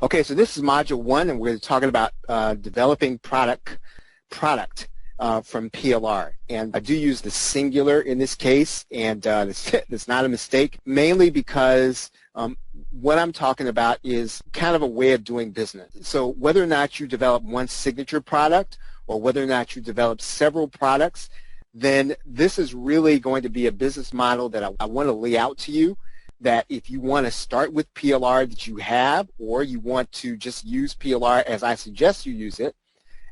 Okay, so this is module 1, and we're talking about developing product from PLR. And I do use the singular in this case, and that's not a mistake, mainly because what I'm talking about is kind of a way of doing business. So whether or not you develop one signature product or whether or not you develop several products, then this is really going to be a business model that I want to lay out to you, that if you want to start with PLR that you have, or you want to just use PLR as I suggest you use it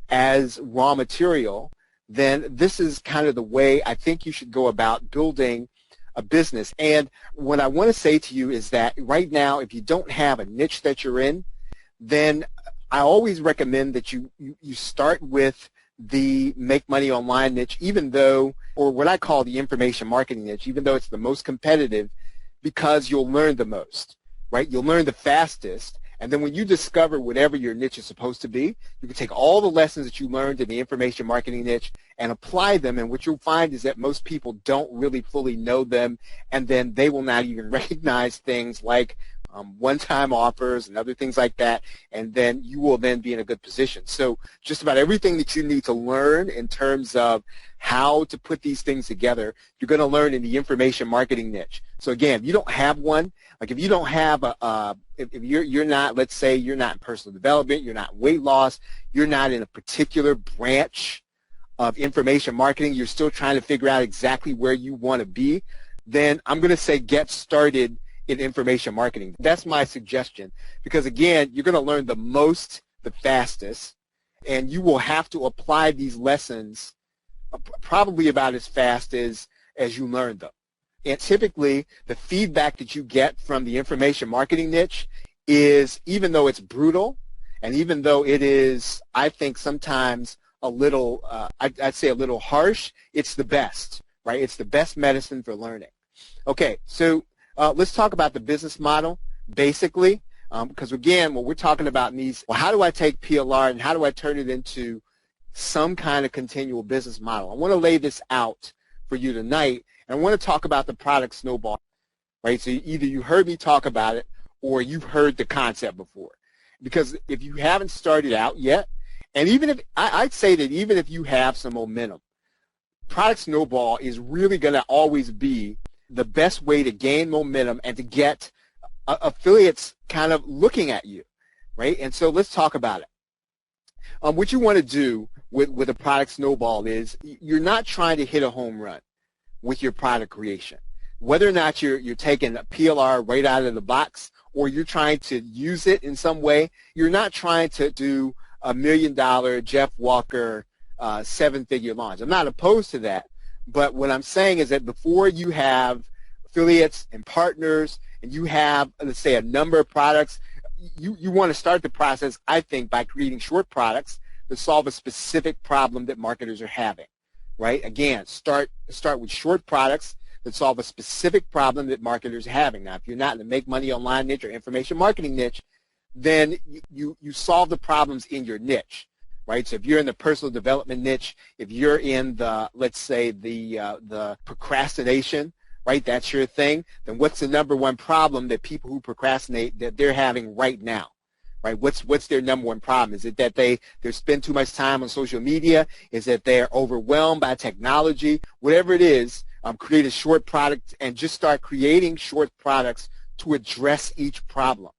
as raw material, then this is kind of the way I think you should go about building a business. And what I want to say to you is that right now, if you don't have a niche that you're in, then I always recommend that you start with the make money online niche, even though, or what I call the information marketing niche, even though it's the most competitive, because you'll learn the most, right? You'll learn the fastest, and then when you discover whatever your niche is supposed to be, you can take all the lessons that you learned in the information marketing niche and apply them, and what you'll find is that most people don't really fully know them, and then they will not even recognize things like one-time offers and other things like that, and then you will then be in a good position. So just about everything that you need to learn in terms of how to put these things together, you're going to learn in the information marketing niche. So again, if you don't have one, like if you don't have if you're not, let's say you're not in personal development, you're not in weight loss, you're not in a particular branch of information marketing, you're still trying to figure out exactly where you want to be, then I'm going to say get started in information marketing. That's my suggestion, because again, you're going to learn the most, the fastest, and you will have to apply these lessons probably about as fast as you learn them. And typically, the feedback that you get from the information marketing niche is, even though it's brutal, and even though it is, I think, sometimes a little, I'd say a little harsh, it's the best, right? It's the best medicine for learning. Okay, so let's talk about the business model, basically, because again, what we're talking about in these, well, how do I take PLR and how do I turn it into some kind of continual business model? I want to lay this out for you tonight, and I want to talk about the product Snowball, right? So either you heard me talk about it or you've heard the concept before. Because if you haven't started out yet, and even if, I'd say that even if you have some momentum, product Snowball is really going to always be the best way to gain momentum and to get affiliates kind of looking at you, right? And so let's talk about it. What you want to do with a product Snowball is you're not trying to hit a home run with your product creation. Whether or not you're taking a PLR right out of the box or you're trying to use it in some way, you're not trying to do $1 million Jeff Walker 7-figure launch. I'm not opposed to that. But what I'm saying is that before you have affiliates and partners and you have, let's say, a number of products, you want to start the process, I think, by creating short products that solve a specific problem that marketers are having, right? Again, start with short products that solve a specific problem that marketers are having. Now, if you're not in the make money online niche or information marketing niche, then you solve the problems in your niche. Right? So if you're in the personal development niche, if you're in the, let's say, the procrastination, right, that's your thing, then what's the number one problem that people who procrastinate that they're having right now? Right? What's their number one problem? Is it that they spend too much time on social media? Is it they're overwhelmed by technology? Whatever it is, create a short product and just start creating short products to address each problem.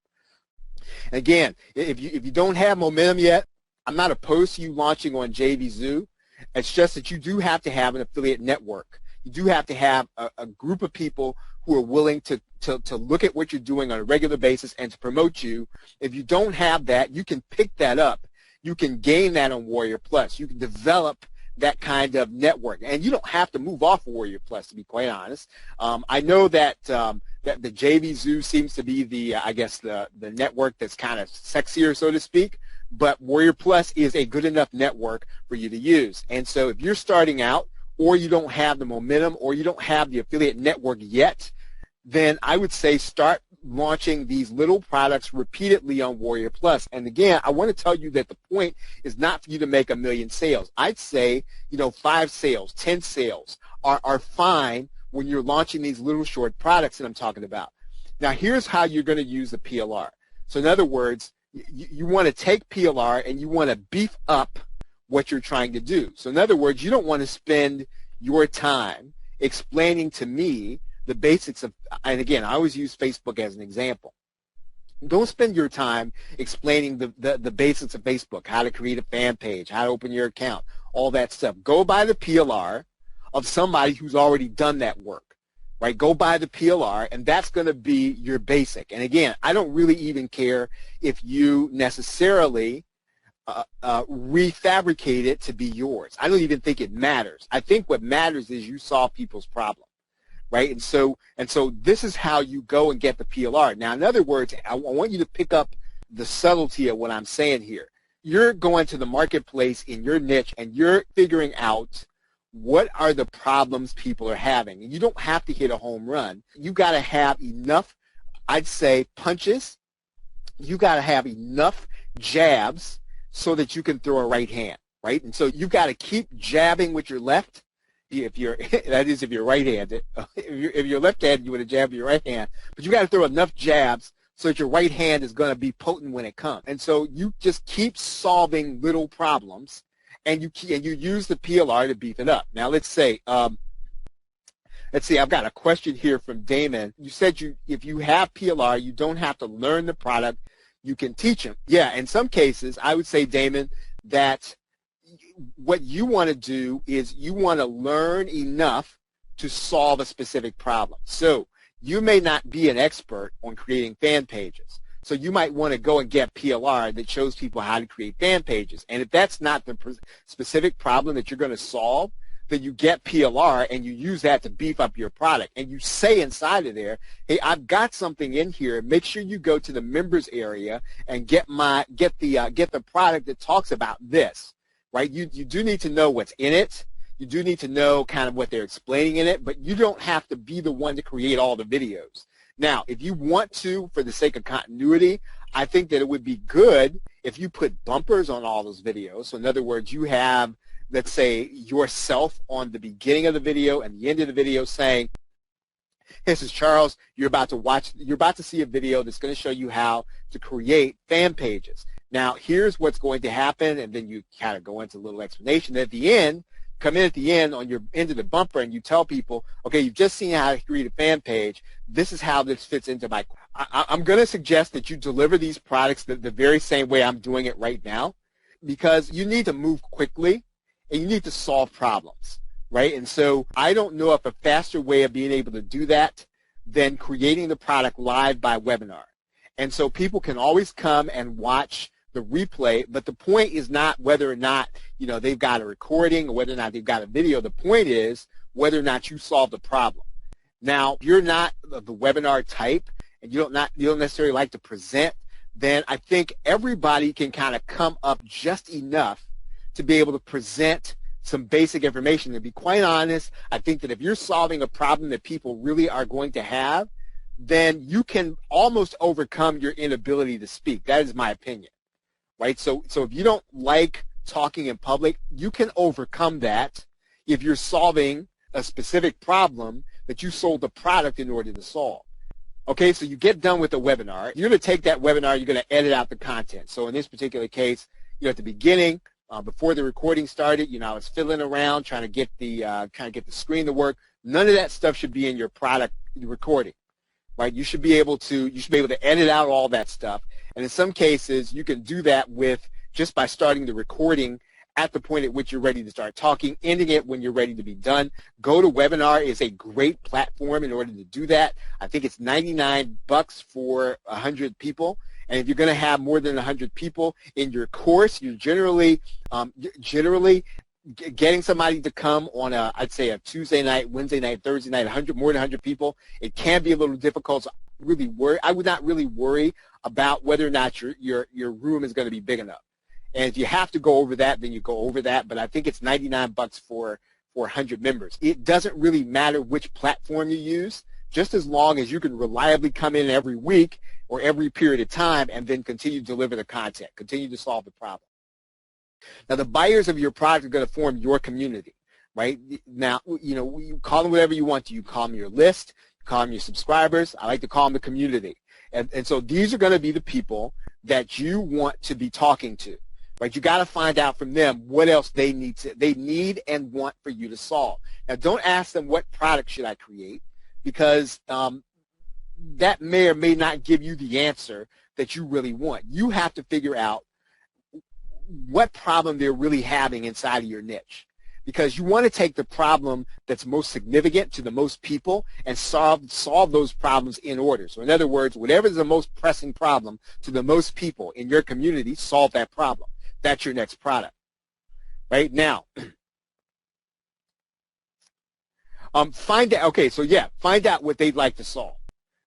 And again, if you don't have momentum yet, I'm not opposed to you launching on JVZoo. It's just that you do have to have an affiliate network. You do have to have a group of people who are willing to look at what you're doing on a regular basis and to promote you. If you don't have that, you can pick that up. You can gain that on Warrior Plus. You can develop that kind of network. And you don't have to move off Warrior Plus, to be quite honest. I know that that the JVZoo seems to be the, I guess, the network that's kind of sexier, so to speak. But Warrior Plus is a good enough network for you to use. And so if you're starting out or you don't have the momentum or you don't have the affiliate network yet, then I would say start launching these little products repeatedly on Warrior Plus. And again, I want to tell you that the point is not for you to make 1 million sales. I'd say, 5 sales, 10 sales are fine when you're launching these little short products that I'm talking about. Now, here's how you're going to use the PLR. So in other words, you want to take PLR and you want to beef up what you're trying to do. So in other words, you don't want to spend your time explaining to me the basics of, and again, I always use Facebook as an example. Don't spend your time explaining the basics of Facebook, how to create a fan page, how to open your account, all that stuff. Go buy the PLR of somebody who's already done that work, right? Go buy the PLR, and that's going to be your basic. And again, I don't really even care if you necessarily refabricate it to be yours. I don't even think it matters. I think what matters is you solve people's problems. Right, and so this is how you go and get the PLR. Now, in other words, I want you to pick up the subtlety of what I'm saying here. You're going to the marketplace in your niche, and you're figuring out what are the problems people are having. And you don't have to hit a home run. You got to have enough, I'd say, punches. You got to have enough jabs so that you can throw a right hand. Right, and so you got to keep jabbing with your left. If you're right-handed. If you're left-handed, you would have jabbed your right hand. But you got to throw enough jabs so that your right hand is going to be potent when it comes. And so you just keep solving little problems, and you use the PLR to beef it up. Now let's see. I've got a question here from Damon. You said if you have PLR, you don't have to learn the product. You can teach them. Yeah, in some cases, I would say, Damon, that what you want to do is you want to learn enough to solve a specific problem. So you may not be an expert on creating fan pages. So you might want to go and get PLR that shows people how to create fan pages. And if that's not the specific problem that you're going to solve, then you get PLR and you use that to beef up your product. And you say inside of there, hey, I've got something in here. Make sure you go to the members area and get the product that talks about this. Right? You do need to know what's in it. You do need to know kind of what they're explaining in it, but you don't have to be the one to create all the videos. Now, if you want to, for the sake of continuity, I think that it would be good if you put bumpers on all those videos. So in other words, you have, let's say, yourself on the beginning of the video and the end of the video saying, this is Charles, you're about to see a video that's going to show you how to create fan pages. Now, here's what's going to happen, and then you kind of go into a little explanation. At the end, come in at the end on your end of the bumper, and you tell people, okay, you've just seen how to create a fan page. This is how this fits into my. I'm going to suggest that you deliver these products the very same way I'm doing it right now, because you need to move quickly, and you need to solve problems, right? And so I don't know of a faster way of being able to do that than creating the product live by webinar. And so people can always come and watch the replay, but the point is not whether or not they've got a recording or whether or not they've got a video. The point is whether or not you solve the problem. Now, if you're not the webinar type and you don't necessarily like to present, then I think everybody can kind of come up just enough to be able to present some basic information. To be quite honest, I think that if you're solving a problem that people really are going to have, then you can almost overcome your inability to speak. That is my opinion. Right? So if you don't like talking in public, you can overcome that if you're solving a specific problem that you sold the product in order to solve. Okay, so you get done with the webinar. You're going to take that webinar, you're going to edit out the content. So in this particular case, at the beginning, before the recording started, I was fiddling around trying to get the screen to work. None of that stuff should be in your product recording. Right? You should be able to edit out all that stuff. And in some cases, you can do that just by starting the recording at the point at which you're ready to start talking, ending it when you're ready to be done. GoToWebinar is a great platform in order to do that. I think it's $99 for 100 people. And if you're going to have more than 100 people in your course, you're generally getting somebody to come on I'd say a Tuesday night, Wednesday night, Thursday night, more than 100 people, it can be a little difficult. So I would not really worry about whether or not your room is going to be big enough. And if you have to go over that, then you go over that. But I think it's $99 for 100 members. It doesn't really matter which platform you use. just as long as you can reliably come in every week or every period of time and then continue to deliver the content, continue to solve the problem. Now, the buyers of your product are going to form your community, right? Now, you call them whatever you want to. You call them your list, you call them your subscribers. I like to call them the community. And so these are going to be the people that you want to be talking to, right? You got to find out from them what else they need and want for you to solve. Now, don't ask them what product should I create, because that may or may not give you the answer that you really want. You have to figure out what problem they're really having inside of your niche, because you want to take the problem that's most significant to the most people and solve those problems in order. So in other words, whatever is the most pressing problem to the most people in your community, solve that problem. That's your next product. Right now, find out what they'd like to solve.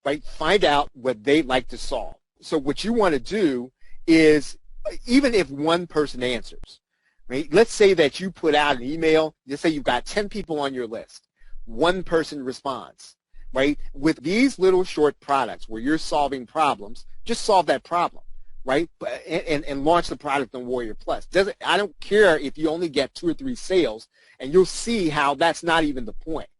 Right? Find out what they'd like to solve. So what you want to do is, even if one person answers, right? Let's say that you put out an email. Let's say you've got 10 people on your list. One person responds, right? With these little short products where you're solving problems, just solve that problem, right? And launch the product on Warrior Plus. I don't care if you only get 2 or 3 sales, and you'll see how that's not even the point,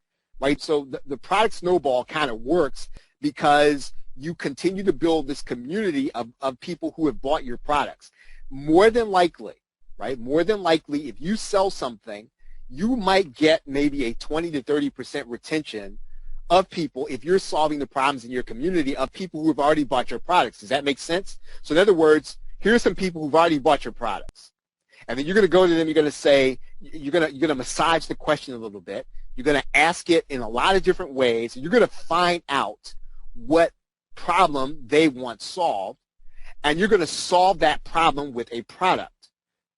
right? So the product Snowball kind of works because you continue to build this community of people who have bought your products. More than likely, right? More than likely, if you sell something, you might get maybe a 20 to 30% retention of people if you're solving the problems in your community of people who have already bought your products. Does that make sense? So in other words, here's some people who've already bought your products. And then you're going to go to them, you're going to say, you're going to massage the question a little bit. You're going to ask it in a lot of different ways. You're going to find out what problem they want solved, and you're going to solve that problem with a product,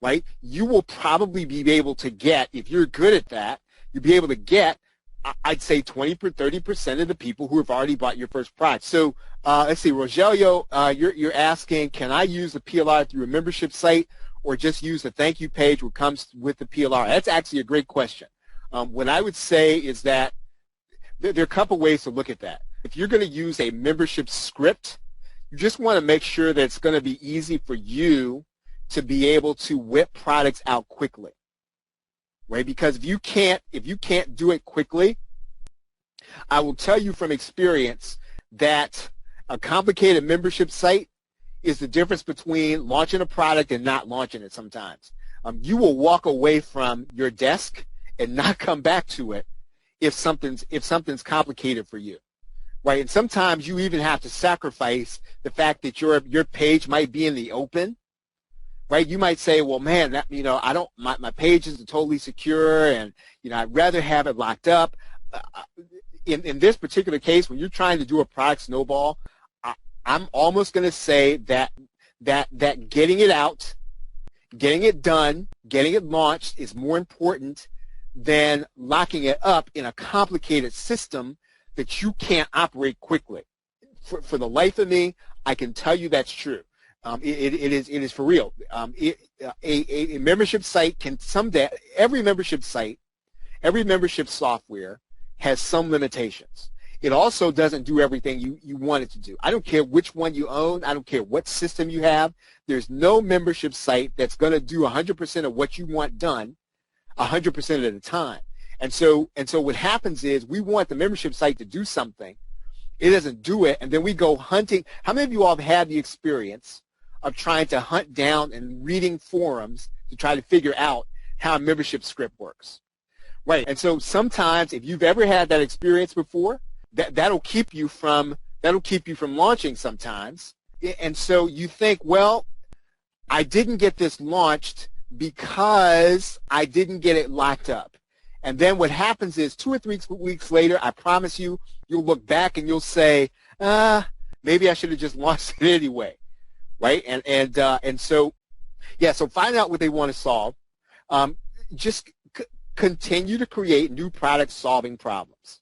right? You will probably be able to get, if you're good at that, you'll be able to get, I'd say 20 or 30% of the people who have already bought your first product. So let's see, Rogelio, you're asking, can I use the PLR through a membership site or just use the thank you page what comes with the PLR? That's actually a great question. What I would say is that there are a couple ways to look at that. If you're going to use a membership script, you just want to make sure that it's going to be easy for you to be able to whip products out quickly, right? Because if you can't do it quickly, I will tell you from experience that a complicated membership site is the difference between launching a product and not launching it sometimes. You will walk away from your desk and not come back to it if something's complicated for you. Right, and sometimes you even have to sacrifice the fact that your page might be in the open, right? You might say, well, man, my page isn't totally secure, and I'd rather have it locked up. In this particular case, when you're trying to do a product Snowball, I'm almost going to say that getting it out, getting it done, getting it launched is more important than locking it up in a complicated system that you can't operate quickly. For the life of me, I can tell you that's true. It is for real. A membership site can someday, every membership site, every membership software has some limitations. It also doesn't do everything you want it to do. I don't care which one you own. I don't care what system you have. There's no membership site that's going to do 100% of what you want done 100% of the time. And so what happens is we want the membership site to do something. It doesn't do it, and then we go hunting. How many of you all have had the experience of trying to hunt down and reading forums to try to figure out how a membership script works? Right. And so sometimes if you've ever had that experience before, that'll keep you from launching sometimes. And so you think, well, I didn't get this launched because I didn't get it locked up. And then what happens is 2 or 3 weeks later, I promise you, you'll look back and you'll say, maybe I should have just launched it anyway, right? And so, yeah, so find out what they want to solve. Just continue to create new products solving problems.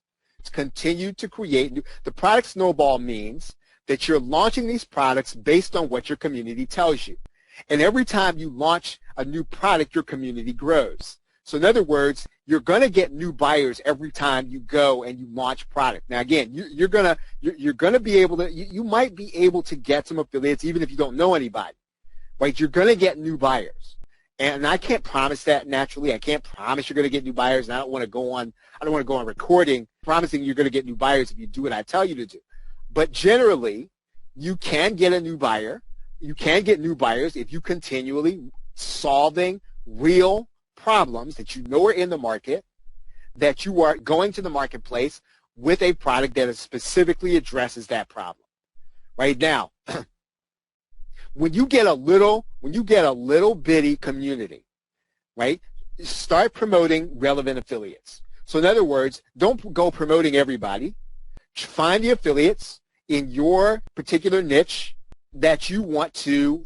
Continue to create new. The product Snowball means that you're launching these products based on what your community tells you. And every time you launch a new product, your community grows. So in other words, you're going to get new buyers every time you go and you launch product. Now again, you're going to be able to, you might be able to get some affiliates even if you don't know anybody, right? You're going to get new buyers. And I can't promise that naturally. I can't promise you're going to get new buyers, and I don't want to go on recording promising you're going to get new buyers if you do what I tell you to do. But generally, you can get a new buyer. You can get new buyers if you continually solving real problems that you know are in the market, that you are going to the marketplace with a product that specifically addresses that problem. Right now, when you get a little bitty community, right, start promoting relevant affiliates. So in other words, don't go promoting everybody. Find the affiliates in your particular niche that you want to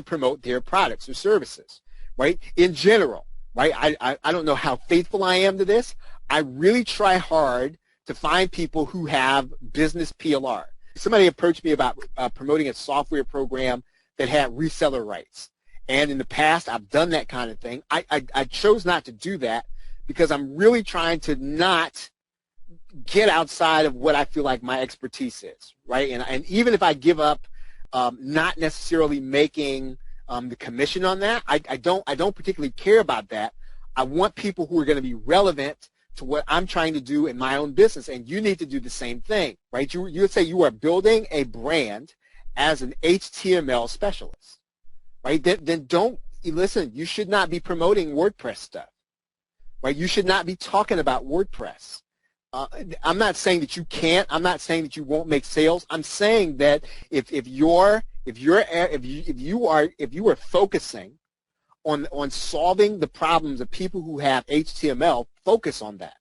promote their products or services, right? In general, right? I don't know how faithful I am to this. I really try hard to find people who have business PLR. Somebody approached me about promoting a software program that had reseller rights. And in the past, I've done that kind of thing. I chose not to do that because I'm really trying to not get outside of what I feel like my expertise is, right? And even if I give up not necessarily making the commission on that, I don't particularly care about that. I want people who are going to be relevant to what I'm trying to do in my own business, and you need to do the same thing, right? You would say you are building a brand as an HTML specialist, right? Then don't listen. You should not be promoting WordPress stuff, right? You should not be talking about WordPress. I'm not saying that you can't. I'm not saying that you won't make sales. I'm saying that if you are focusing on solving the problems of people who have HTML, focus on that,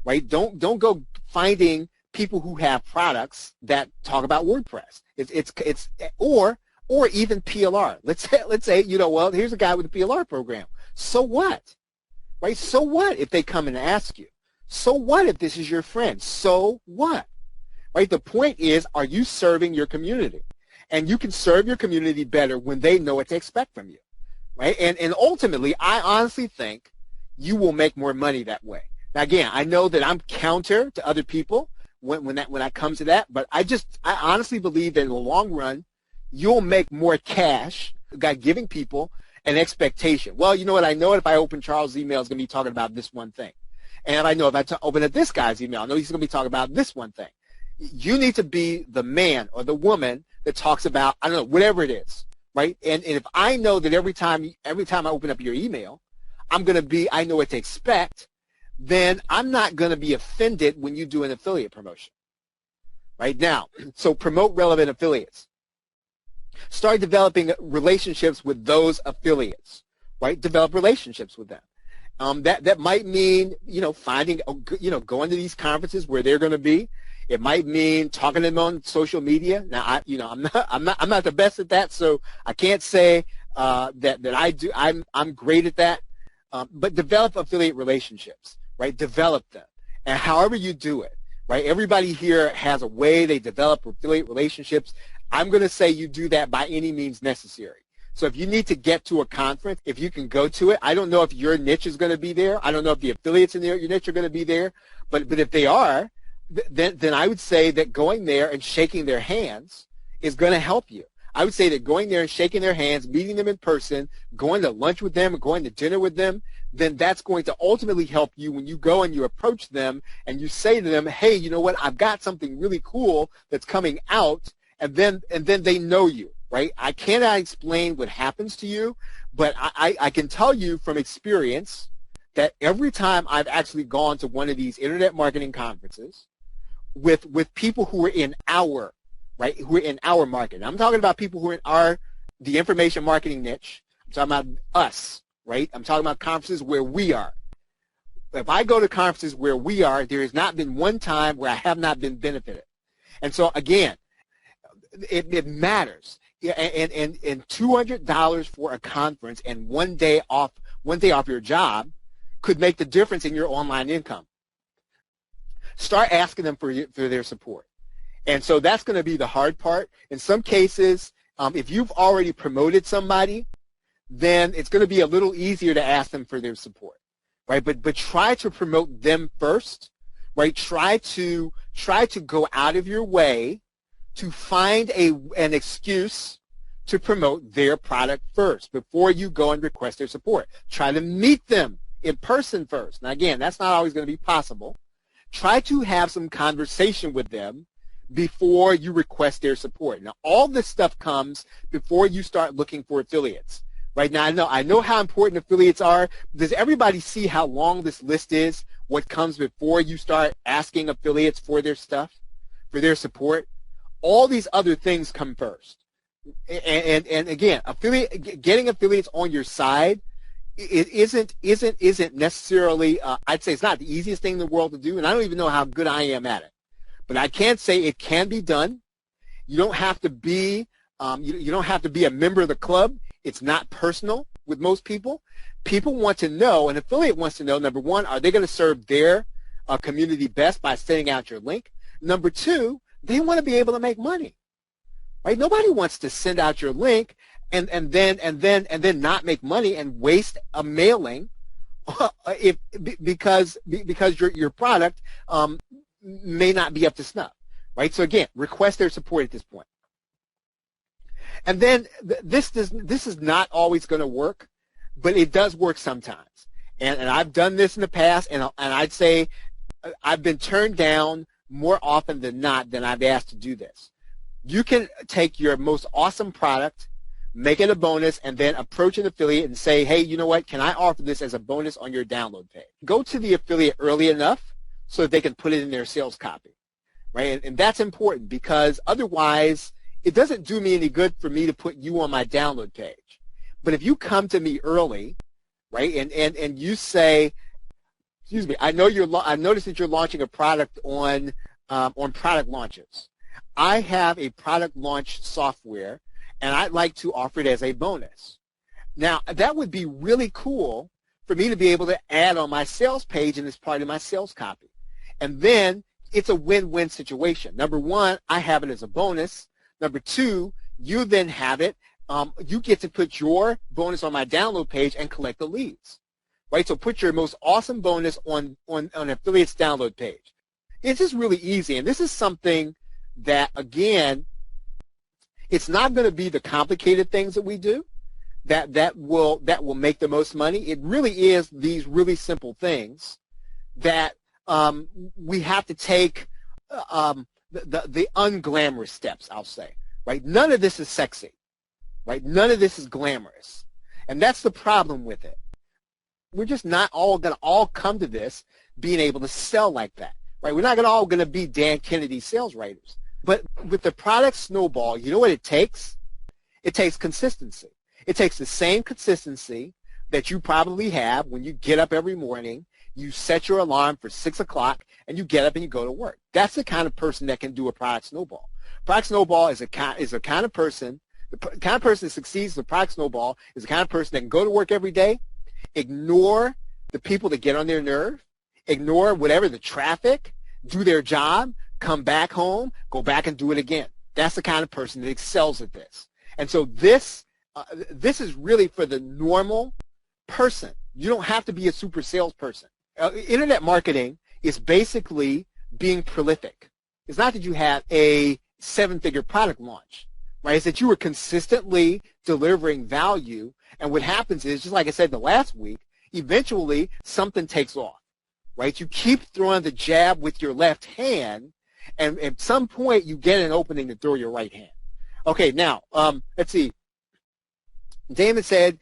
right? Don't go finding people who have products that talk about WordPress. It's or even PLR. Let's say well, here's a guy with a PLR program. So what, right? So what if they come and ask you? So what if this is your friend? So what, right? The point is, are you serving your community? And you can serve your community better when they know what to expect from you, right? And ultimately, I honestly think you will make more money that way. Now, again, I know that I'm counter to other people when I come to that, but I honestly believe that in the long run, you'll make more cash by giving people an expectation. Well, you know what? I know if I open Charles' email, it's going to be talking about this one thing. And I know if I open up this guy's email, I know he's going to be talking about this one thing. You need to be the man or the woman that talks about, I don't know, whatever it is, right? And if I know that every time I open up your email, I know what to expect, then I'm not going to be offended when you do an affiliate promotion. Right now, so promote relevant affiliates. Start developing relationships with those affiliates, right? Develop relationships with them. That might mean, finding, going to these conferences where they're going to be. It might mean talking to them on social media. Now, I'm not the best at that, so I can't say that I do. I'm great at that. But develop affiliate relationships, right? Develop them, and however you do it, right? Everybody here has a way they develop affiliate relationships. I'm going to say you do that by any means necessary. So if you need to get to a conference, if you can go to it, I don't know if your niche is going to be there. I don't know if the affiliates in your niche are going to be there. But if they are, then I would say that going there and shaking their hands is going to help you. I would say that going there and shaking their hands, meeting them in person, going to lunch with them, going to dinner with them, then that's going to ultimately help you when you go and you approach them and you say to them, hey, you know what, I've got something really cool that's coming out, and then they know you. Right? I cannot explain what happens to you, but I can tell you from experience that every time I've actually gone to one of these internet marketing conferences with people who are in our market. I'm talking about people who are in the information marketing niche. I'm talking about us, right? I'm talking about conferences where we are. If I go to conferences where we are, there has not been one time where I have not been benefited. And so again, it matters. Yeah, and $200 for a conference and one day off your job could make the difference in your online income. Start asking them for their support. And so that's going to be the hard part. In some cases, if you've already promoted somebody, then it's going to be a little easier to ask them for their support. right? But try to promote them first, right? Try to go out of your way to find an excuse to promote their product first before you go and request their support. Try to meet them in person first. Now, again, that's not always going to be possible. Try to have some conversation with them before you request their support. Now, all this stuff comes before you start looking for affiliates. Right now, I know how important affiliates are. Does everybody see how long this list is? What comes before you start asking affiliates for their stuff, for their support? All these other things come first. And again, getting affiliates on your side, it isn't necessarily. I'd say it's not the easiest thing in the world to do, and I don't even know how good I am at it. But I can say it can be done. You don't have to be you don't have to be a member of the club. It's not personal with most people. People want to know, an affiliate wants to know, number one, are they going to serve their community best by sending out your link? Number two, they want to be able to make money. Right? Nobody wants to send out your link and then not make money and waste a mailing because your product may not be up to snuff. Right? So again, request their support at this point. And then this is not always going to work, but it does work sometimes. And I've done this in the past, and I'd say I've been turned down more often than not than I've asked to do this. You can take your most awesome product, make it a bonus, and then approach an affiliate and say, hey, you know what, can I offer this as a bonus on your download page? Go to the affiliate early enough so that they can put it in their sales copy, right? And that's important because otherwise it doesn't do me any good for me to put you on my download page. But if you come to me early, right, and you say, excuse me, I noticed that you're launching a product on product launches. I have a product launch software, and I'd like to offer it as a bonus. Now, that would be really cool for me to be able to add on my sales page and as part of my sales copy. And then it's a win-win situation. Number one, I have it as a bonus. Number two, you then have it. You get to put your bonus on my download page and collect the leads. Right? So put your most awesome bonus on affiliate's download page. It's just really easy. And this is something that, again, it's not going to be the complicated things that we do that will make the most money. It really is these really simple things that we have to take the unglamorous steps, I'll say. Right? None of this is sexy. Right? None of this is glamorous. And that's the problem with it. We're just not all going to all come to this being able to sell like that. Right? We're not all going to be Dan Kennedy sales writers. But with the product Snowball, you know what it takes? It takes consistency. It takes the same consistency that you probably have when you get up every morning, you set your alarm for 6 o'clock, and you get up and you go to work. That's the kind of person that can do a product Snowball. Product Snowball is a kind of person, the kind of person that succeeds with Product Snowball is the kind of person that can go to work every day, ignore the people that get on their nerve, ignore whatever the traffic, do their job, come back home, go back and do it again. That's the kind of person that excels at this. And so this is really for the normal person. You don't have to be a super salesperson. Internet marketing is basically being prolific. It's not that you have a 7-figure product launch, right? It's that you are consistently delivering value. And what happens is, just like I said the last week, eventually something takes off, right? You keep throwing the jab with your left hand, and at some point you get an opening to throw your right hand. Okay, now, let's see. Damon said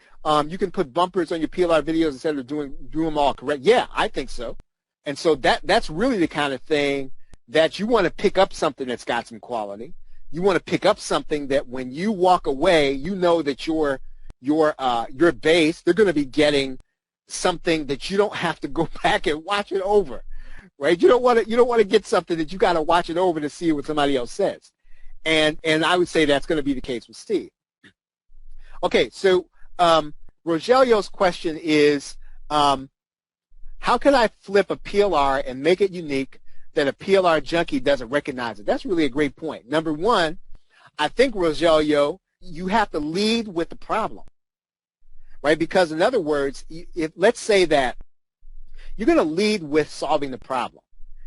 you can put bumpers on your PLR videos instead of doing them all correct. Yeah, I think so. And so that's really the kind of thing that you want to pick up something that's got some quality. You want to pick up something that when you walk away, you know that your base, they're going to be getting something that you don't have to go back and watch it over, right? You don't want to get something that you got to watch it over to see what somebody else says. And I would say that's going to be the case with Steve. Okay, so Rogelio's question is, how can I flip a PLR and make it unique that a PLR junkie doesn't recognize it? That's really a great point. Number one, I think, Rogelio, you have to lead with the problem, right? Because in other words, let's say that you're going to lead with solving the problem.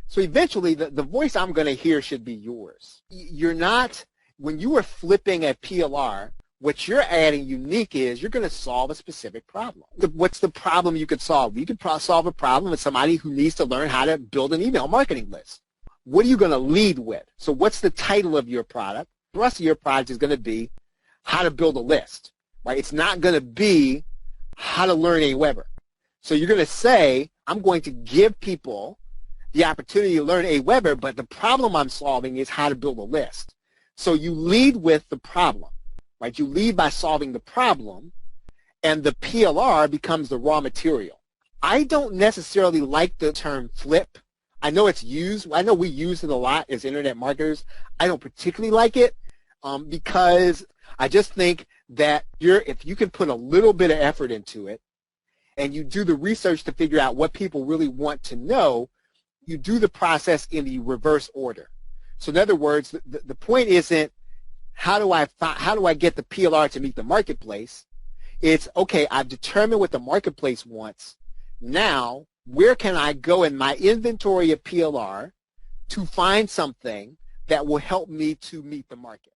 So eventually the voice I'm going to hear should be yours. You're not, when you are flipping a PLR, what you're adding unique is you're going to solve a specific problem. What's the problem you could solve? You could solve a problem with somebody who needs to learn how to build an email marketing list. What are you going to lead with? So what's the title of your product? The rest of your product is going to be how to build a list, right? It's not going to be how to learn Aweber. So you're going to say, I'm going to give people the opportunity to learn Aweber, but the problem I'm solving is how to build a list. So you lead with the problem. Right? You lead by solving the problem, and the PLR becomes the raw material. I don't necessarily like the term flip. I know it's used. I know we use it a lot as internet marketers. I don't particularly like it because I just think that if you can put a little bit of effort into it and you do the research to figure out what people really want to know, you do the process in the reverse order. So in other words, the point isn't, how do I get the PLR to meet the marketplace? It's, okay, I've determined what the marketplace wants. Now, where can I go in my inventory of PLR to find something that will help me to meet the market?